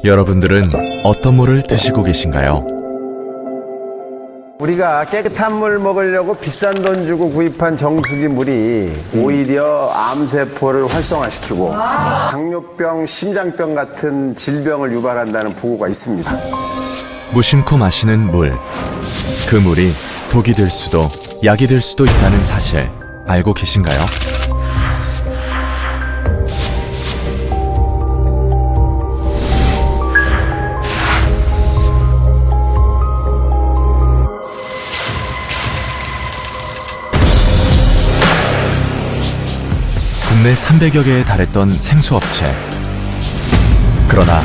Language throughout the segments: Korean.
여러분들은 어떤 물을 드시고 계신가요? 우리가 깨끗한 물 먹으려고 비싼 돈 주고 구입한 정수기 물이 오히려 암세포를 활성화시키고 당뇨병, 심장병 같은 질병을 유발한다는 보고가 있습니다. 무심코 마시는 물. 그 물이 독이 될 수도 약이 될 수도 있다는 사실 알고 계신가요? 국내 300여 개에 달했던 생수업체. 그러나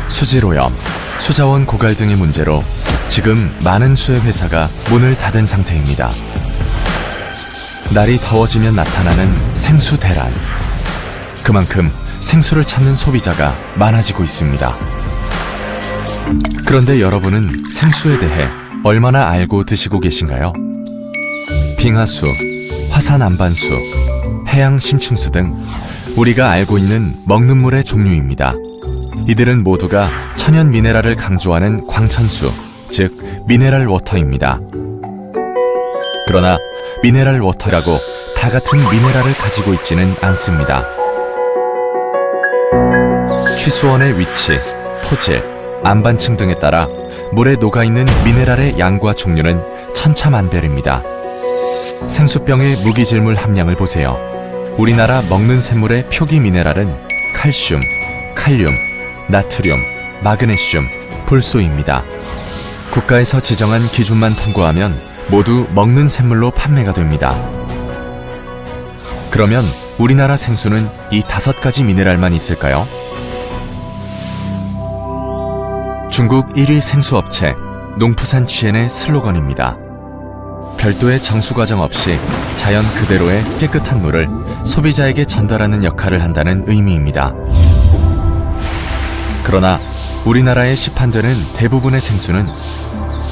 수질오염, 수자원 고갈 등의 문제로 지금 많은 수의 회사가 문을 닫은 상태입니다. 날이 더워지면 나타나는 생수 대란. 그만큼 생수를 찾는 소비자가 많아지고 있습니다. 그런데 여러분은 생수에 대해 얼마나 알고 드시고 계신가요? 빙하수, 화산 안반수, 해양 심층수 등 우리가 알고 있는 먹는 물의 종류입니다. 이들은 모두가 천연 미네랄을 강조하는 광천수, 즉 미네랄 워터입니다. 그러나 미네랄 워터라고 다 같은 미네랄을 가지고 있지는 않습니다. 취수원의 위치, 토질, 안반층 등에 따라 물에 녹아있는 미네랄의 양과 종류는 천차만별입니다. 생수병의 무기질물 함량을 보세요. 우리나라 먹는 샘물의 표기 미네랄은 칼슘, 칼륨, 나트륨, 마그네슘, 불소입니다. 국가에서 지정한 기준만 통과하면 모두 먹는 샘물로 판매가 됩니다. 그러면 우리나라 생수는 이 5가지 미네랄만 있을까요? 중국 1위 생수업체 농푸산취엔의 슬로건입니다. 별도의 정수 과정 없이 자연 그대로의 깨끗한 물을 소비자에게 전달하는 역할을 한다는 의미입니다. 그러나 우리나라에 시판되는 대부분의 생수는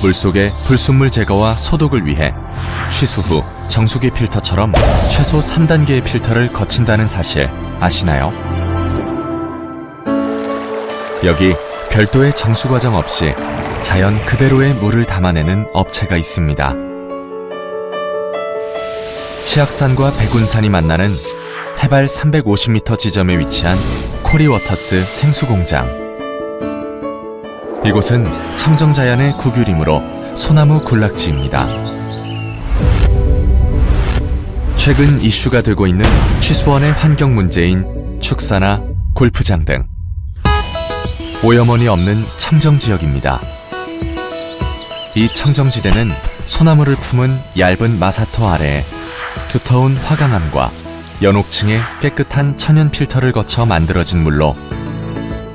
물속의 불순물 제거와 소독을 위해 취수 후 정수기 필터처럼 최소 3단계의 필터를 거친다는 사실 아시나요? 여기 별도의 정수 과정 없이 자연 그대로의 물을 담아내는 업체가 있습니다. 치악산과 백운산이 만나는 해발 350m 지점에 위치한 코리워터스 생수공장. 이곳은 청정자연의 국유림으로 소나무 군락지입니다. 최근 이슈가 되고 있는 취수원의 환경 문제인 축사나 골프장 등 오염원이 없는 청정지역입니다. 이 청정지대는 소나무를 품은 얇은 마사토 아래에 두터운 화강암과 연옥층의 깨끗한 천연 필터를 거쳐 만들어진 물로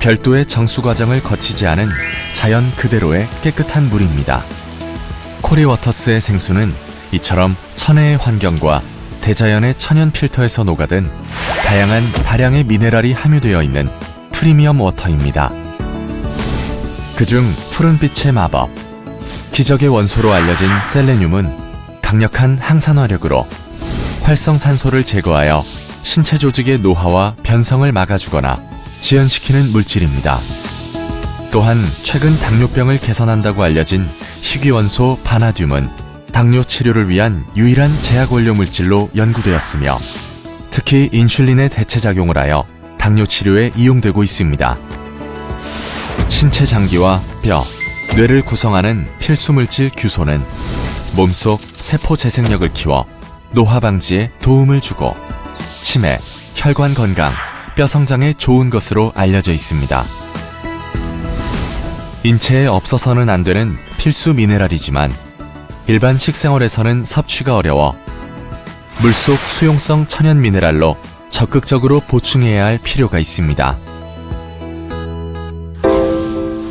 별도의 정수 과정을 거치지 않은 자연 그대로의 깨끗한 물입니다. 코리워터스의 생수는 이처럼 천혜의 환경과 대자연의 천연 필터에서 녹아든 다양한 다량의 미네랄이 함유되어 있는 프리미엄 워터입니다. 그중 푸른빛의 마법, 기적의 원소로 알려진 셀레늄은 강력한 항산화력으로 활성산소를 제거하여 신체 조직의 노화와 변성을 막아주거나 지연시키는 물질입니다. 또한 최근 당뇨병을 개선한다고 알려진 희귀원소 바나듐은 당뇨 치료를 위한 유일한 제약 원료 물질로 연구되었으며 특히 인슐린의 대체작용을 하여 당뇨 치료에 이용되고 있습니다. 신체 장기와 뼈, 뇌를 구성하는 필수 물질 규소는 몸속 세포 재생력을 키워 노화 방지에 도움을 주고 치매, 혈관 건강, 뼈 성장에 좋은 것으로 알려져 있습니다. 인체에 없어서는 안 되는 필수 미네랄이지만 일반 식생활에서는 섭취가 어려워 물속 수용성 천연 미네랄로 적극적으로 보충해야 할 필요가 있습니다.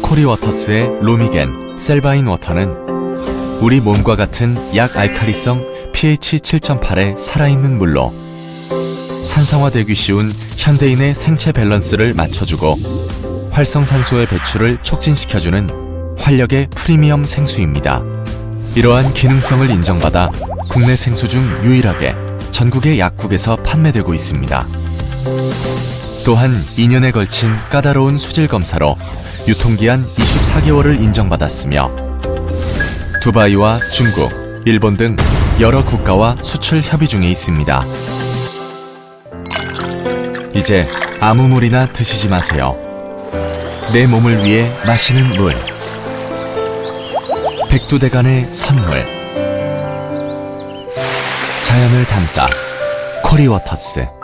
코리워터스의 로미겐, 셀바인 워터는 우리 몸과 같은 약 알칼리성 pH 7.8의 살아있는 물로 산성화되기 쉬운 현대인의 생체 밸런스를 맞춰주고 활성산소의 배출을 촉진시켜주는 활력의 프리미엄 생수입니다. 이러한 기능성을 인정받아 국내 생수 중 유일하게 전국의 약국에서 판매되고 있습니다. 또한 2년에 걸친 까다로운 수질 검사로 유통기한 24개월을 인정받았으며 두바이와 중국, 일본 등 여러 국가와 수출 협의 중에 있습니다. 이제 아무 물이나 드시지 마세요. 내 몸을 위해 마시는 물. 백두대간의 선물. 자연을 담다 코리워터스.